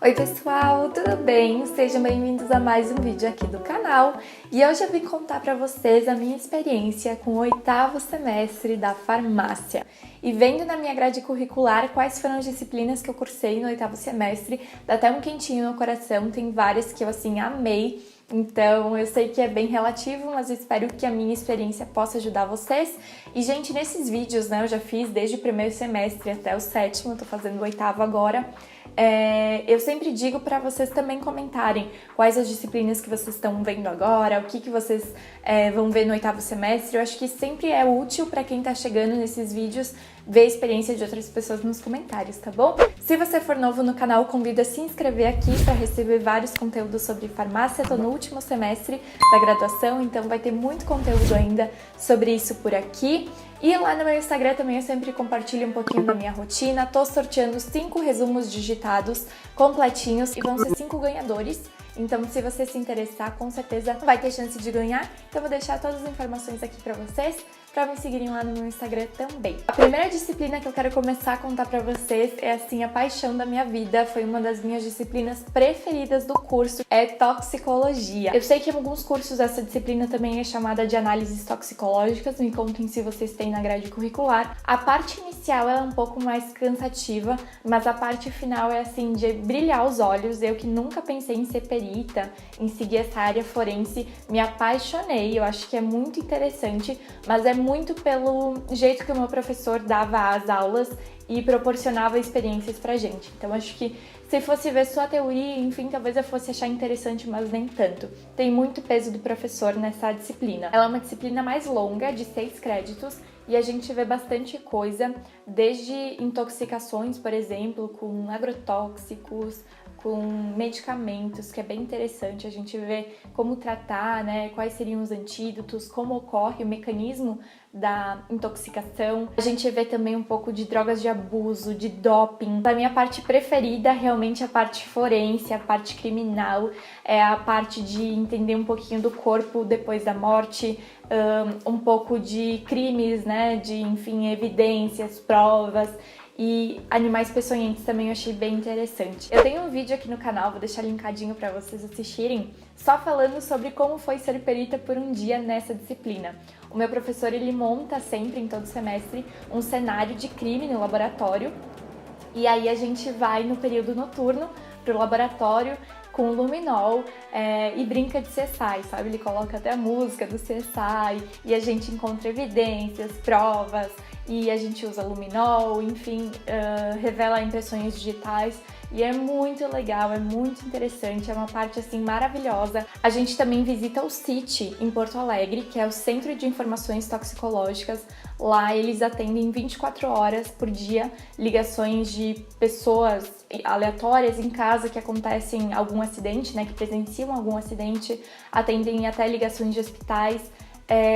Oi pessoal, tudo bem? Sejam bem-vindos a mais um vídeo aqui do canal e hoje eu vim contar para vocês a minha experiência com o 8º semestre da farmácia. E vendo na minha grade curricular quais foram as disciplinas que eu cursei no 8º semestre, dá até um quentinho no coração, tem várias que eu assim amei. Então, eu sei que é bem relativo, mas eu espero que a minha experiência possa ajudar vocês. E, gente, nesses vídeos, né, eu já fiz desde o primeiro semestre até o 7º, tô fazendo o 8º agora. Eu sempre digo para vocês também comentarem quais as disciplinas que vocês estão vendo agora, o que vocês vão ver no 8º semestre. Eu acho que sempre é útil para quem tá chegando nesses vídeos ver a experiência de outras pessoas nos comentários, tá bom? Se você for novo no canal, convido a se inscrever aqui para receber vários conteúdos sobre farmácia. Tô no último semestre da graduação, então vai ter muito conteúdo ainda sobre isso por aqui. E lá no meu Instagram também eu sempre compartilho um pouquinho da minha rotina. Tô sorteando 5 resumos digitados completinhos e vão ser 5 ganhadores. Então, se você se interessar, com certeza vai ter chance de ganhar. Então, vou deixar todas as informações aqui pra vocês, pra me seguirem lá no meu Instagram também. A primeira disciplina que eu quero começar a contar pra vocês é, assim, a paixão da minha vida. Foi uma das minhas disciplinas preferidas do curso, é toxicologia. Eu sei que em alguns cursos essa disciplina também é chamada de análises toxicológicas. Me contem se vocês têm na grade curricular. A parte inicial ela é um pouco mais cansativa, mas a parte final é, assim, de brilhar os olhos. Eu que nunca pensei em ser perita, em seguir essa área forense, me apaixonei. Eu acho que é muito interessante, mas é muito pelo jeito que o meu professor dava as aulas e proporcionava experiências pra gente. Então acho que se fosse ver só a teoria, enfim, talvez eu fosse achar interessante, mas nem tanto. Tem muito peso do professor nessa disciplina. Ela é uma disciplina mais longa, de 6 créditos, e a gente vê bastante coisa, desde intoxicações, por exemplo, com agrotóxicos, com medicamentos, que é bem interessante. A gente vê como tratar, né, quais seriam os antídotos, como ocorre o mecanismo da intoxicação. A gente vê também um pouco de drogas de abuso, de doping. A minha parte preferida realmente é a parte forense, a parte criminal, é a parte de entender um pouquinho do corpo depois da morte, um pouco de crimes, né, de, enfim, evidências, provas. E animais peçonhentos também eu achei bem interessante. Eu tenho um vídeo aqui no canal, vou deixar linkadinho para vocês assistirem, só falando sobre como foi ser perita por um dia nessa disciplina. O meu professor, ele monta sempre, em todo semestre, um cenário de crime no laboratório, e aí a gente vai no período noturno pro laboratório com luminol e brinca de CSI, sabe? Ele coloca até a música do CSI e a gente encontra evidências, provas, e a gente usa luminol, enfim, revela impressões digitais. E é muito legal, é muito interessante, é uma parte assim maravilhosa. A gente também visita o CIT em Porto Alegre, que é o Centro de Informações Toxicológicas. Lá eles atendem 24 horas por dia ligações de pessoas aleatórias em casa que acontecem algum acidente, né, que presenciam algum acidente, atendem até ligações de hospitais.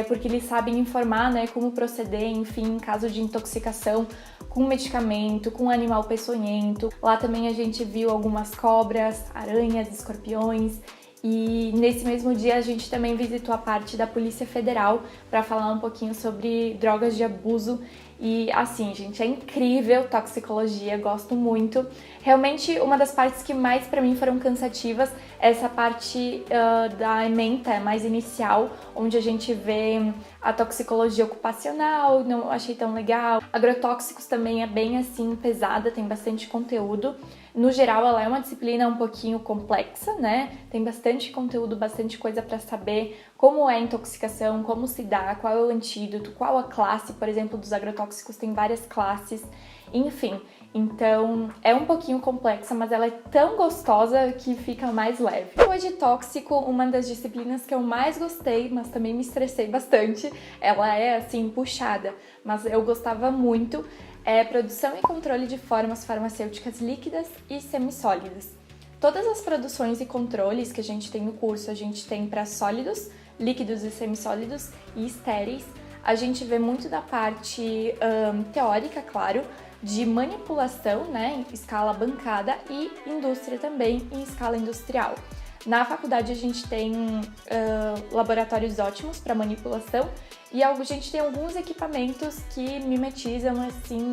Porque eles sabem informar, né, como proceder, enfim, em caso de intoxicação com medicamento, com animal peçonhento. Lá também a gente viu algumas cobras, aranhas, escorpiões. E nesse mesmo dia a gente também visitou a parte da Polícia Federal para falar um pouquinho sobre drogas de abuso. E assim, gente, é incrível toxicologia, gosto muito. Realmente uma das partes que mais para mim foram cansativas é essa parte da ementa mais inicial, onde a gente vê a toxicologia ocupacional, não achei tão legal. Agrotóxicos também é bem assim pesada, tem bastante conteúdo. No geral, ela é uma disciplina um pouquinho complexa, né? Tem bastante conteúdo, bastante coisa para saber como é a intoxicação, como se dá, qual é o antídoto, qual a classe, por exemplo, dos agrotóxicos tem várias classes, enfim. Então, é um pouquinho complexa, mas ela é tão gostosa que fica mais leve. O de tóxico, uma das disciplinas que eu mais gostei, mas também me estressei bastante. Ela é, assim, puxada, mas eu gostava muito. É produção e controle de formas farmacêuticas líquidas e semissólidas. Todas as produções e controles que a gente tem no curso, a gente tem para sólidos, líquidos e semissólidos e estéreis. A gente vê muito da parte teórica, claro, de manipulação, né, em escala bancada, e indústria também em escala industrial. Na faculdade a gente tem laboratórios ótimos para manipulação e a gente tem alguns equipamentos que mimetizam assim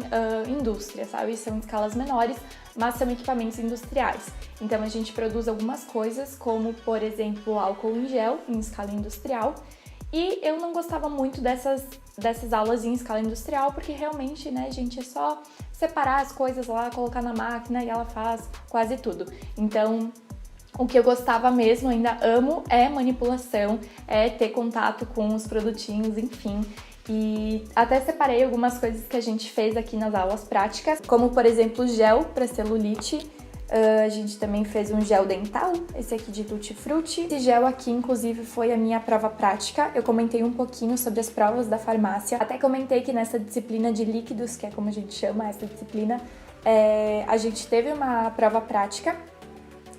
indústria, sabe? São escalas menores, mas são equipamentos industriais. Então a gente produz algumas coisas, como por exemplo álcool em gel em escala industrial. E eu não gostava muito dessas aulas em escala industrial, porque realmente, né, gente, é só separar as coisas lá, colocar na máquina e ela faz quase tudo. Então, o que eu gostava mesmo, ainda amo, é manipulação, é ter contato com os produtinhos, enfim. E até separei algumas coisas que a gente fez aqui nas aulas práticas, como por exemplo gel para celulite. A gente também fez um gel dental, esse aqui de tutti-frutti. Esse gel aqui, inclusive, foi a minha prova prática. Eu comentei um pouquinho sobre as provas da farmácia. Até comentei que nessa disciplina de líquidos, que é como a gente chama essa disciplina, a gente teve uma prova prática,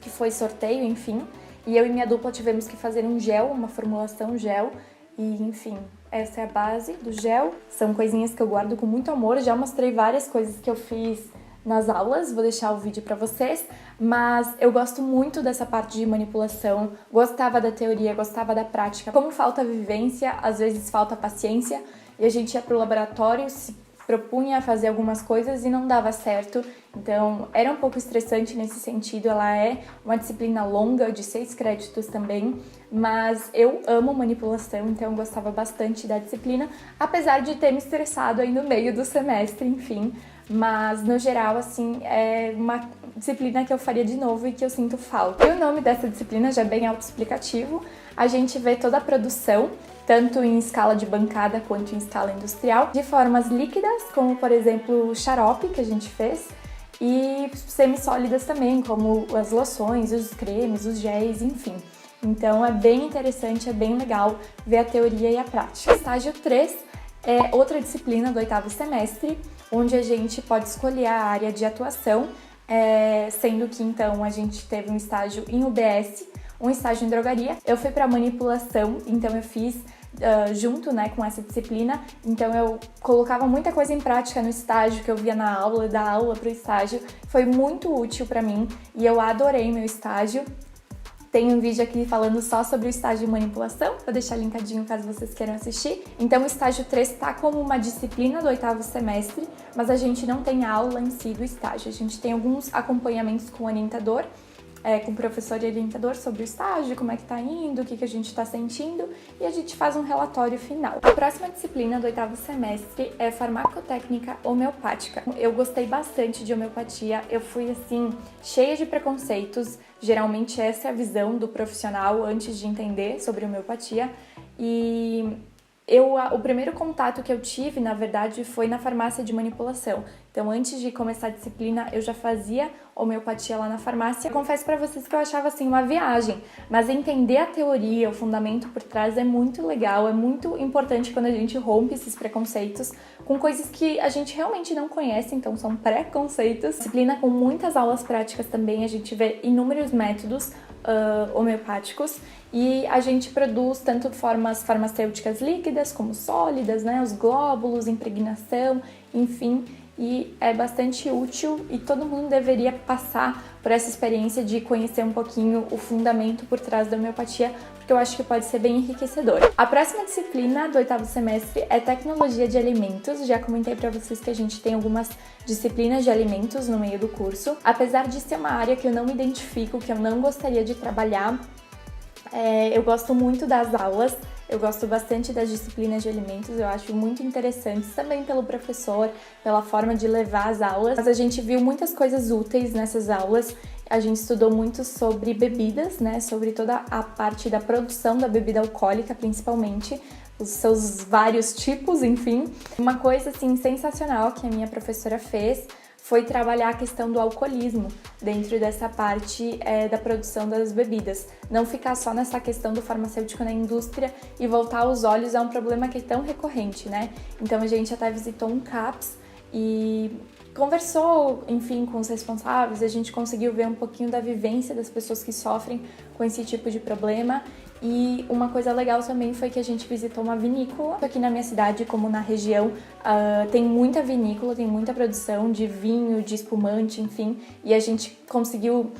que foi sorteio, enfim. E eu e minha dupla tivemos que fazer um gel, uma formulação gel. E, enfim, essa é a base do gel. São coisinhas que eu guardo com muito amor. Já mostrei várias coisas que eu fiz nas aulas, vou deixar o vídeo pra vocês, mas eu gosto muito dessa parte de manipulação, gostava da teoria, gostava da prática. Como falta vivência, às vezes falta paciência, e a gente ia pro laboratório, se propunha a fazer algumas coisas e não dava certo, então era um pouco estressante nesse sentido. Ela é uma disciplina longa, de 6 créditos também, mas eu amo manipulação, então eu gostava bastante da disciplina, apesar de ter me estressado aí no meio do semestre, enfim. Mas, no geral, assim, é uma disciplina que eu faria de novo e que eu sinto falta. E o nome dessa disciplina já é bem autoexplicativo. A gente vê toda a produção, tanto em escala de bancada quanto em escala industrial, de formas líquidas, como, por exemplo, o xarope que a gente fez, e semissólidas também, como as loções, os cremes, os géis, enfim. Então, é bem interessante, é bem legal ver a teoria e a prática. Estágio 3 é outra disciplina do 8º semestre, onde a gente pode escolher a área de atuação, sendo que então a gente teve um estágio em UBS, um estágio em drogaria. Eu fui para manipulação, então eu fiz junto, né, com essa disciplina, então eu colocava muita coisa em prática no estágio que eu via na aula, da aula para o estágio. Foi muito útil para mim e eu adorei meu estágio. Tem um vídeo aqui falando só sobre o estágio de manipulação, vou deixar linkadinho caso vocês queiram assistir. Então o estágio 3 está como uma disciplina do 8º semestre, mas a gente não tem aula em si do estágio. A gente tem alguns acompanhamentos com o orientador, com o professor e orientador sobre o estágio, como é que tá indo, o que a gente está sentindo, e a gente faz um relatório final. A próxima disciplina do 8º semestre é farmacotécnica homeopática. Eu gostei bastante de homeopatia, eu fui assim, cheia de preconceitos. Geralmente essa é a visão do profissional antes de entender sobre homeopatia, e o primeiro contato que eu tive, na verdade, foi na farmácia de manipulação. Então, antes de começar a disciplina, eu já fazia homeopatia lá na farmácia. Eu confesso pra vocês que eu achava, assim, uma viagem. Mas entender a teoria, o fundamento por trás é muito legal, é muito importante quando a gente rompe esses preconceitos com coisas que a gente realmente não conhece, então são preconceitos. Disciplina com muitas aulas práticas também, a gente vê inúmeros métodos homeopáticos, e a gente produz tanto formas farmacêuticas líquidas como sólidas, né, os glóbulos, impregnação, enfim, e é bastante útil e todo mundo deveria passar por essa experiência de conhecer um pouquinho o fundamento por trás da homeopatia, porque eu acho que pode ser bem enriquecedor. A próxima disciplina do 8º semestre é tecnologia de alimentos. Já comentei para vocês que a gente tem algumas disciplinas de alimentos no meio do curso. Apesar de ser uma área que eu não me identifico, que eu não gostaria de trabalhar, eu gosto muito das aulas, eu gosto bastante das disciplinas de alimentos, eu acho muito interessantes também pelo professor, pela forma de levar as aulas. Mas a gente viu muitas coisas úteis nessas aulas, a gente estudou muito sobre bebidas, né, sobre toda a parte da produção da bebida alcoólica, principalmente, os seus vários tipos, enfim. Uma coisa, assim, sensacional que a minha professora fez foi trabalhar a questão do alcoolismo dentro dessa parte da produção das bebidas. Não ficar só nessa questão do farmacêutico na indústria e voltar os olhos a um problema que é tão recorrente, né? Então a gente até visitou um CAPS e conversou, enfim, com os responsáveis, a gente conseguiu ver um pouquinho da vivência das pessoas que sofrem com esse tipo de problema. E uma coisa legal também foi que a gente visitou uma vinícola. Aqui na minha cidade, como na região, tem muita vinícola, tem muita produção de vinho, de espumante, enfim. E a gente conseguiu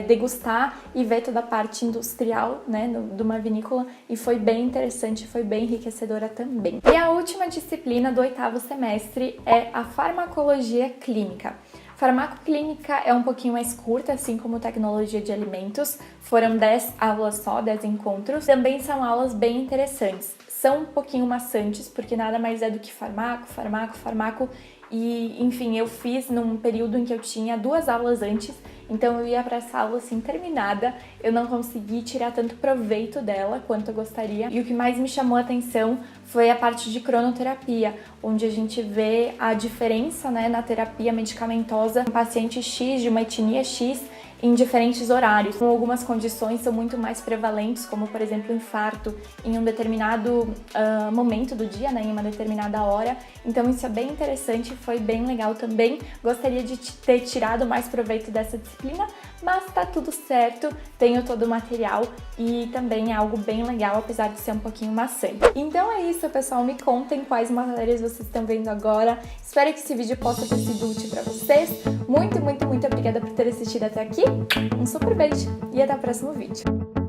degustar e ver toda a parte industrial, né, de uma vinícola. E foi bem interessante, foi bem enriquecedora também. E a última disciplina do 8º semestre é a farmacologia clínica. Farmacoclínica é um pouquinho mais curta, assim como tecnologia de alimentos. Foram 10 aulas só, 10 encontros. Também são aulas bem interessantes. São um pouquinho maçantes, porque nada mais é do que farmaco. E, enfim, eu fiz num período em que eu tinha 2 aulas antes, então eu ia para essa aula assim terminada, eu não consegui tirar tanto proveito dela quanto eu gostaria. E o que mais me chamou a atenção foi a parte de cronoterapia, onde a gente vê a diferença, né, na terapia medicamentosa em paciente X de uma etnia X em diferentes horários. Com algumas condições são muito mais prevalentes, como por exemplo o infarto em um determinado momento do dia, né, em uma determinada hora. Então isso é bem interessante, foi bem legal também. Gostaria de ter tirado mais proveito dessa disciplina, mas tá tudo certo, tenho todo o material e também é algo bem legal, apesar de ser um pouquinho maçante. Então é isso, pessoal, me contem quais matérias vocês estão vendo agora. Espero que esse vídeo possa ter sido útil para vocês. Muito obrigada por ter assistido até aqui. Um super beijo e até o próximo vídeo.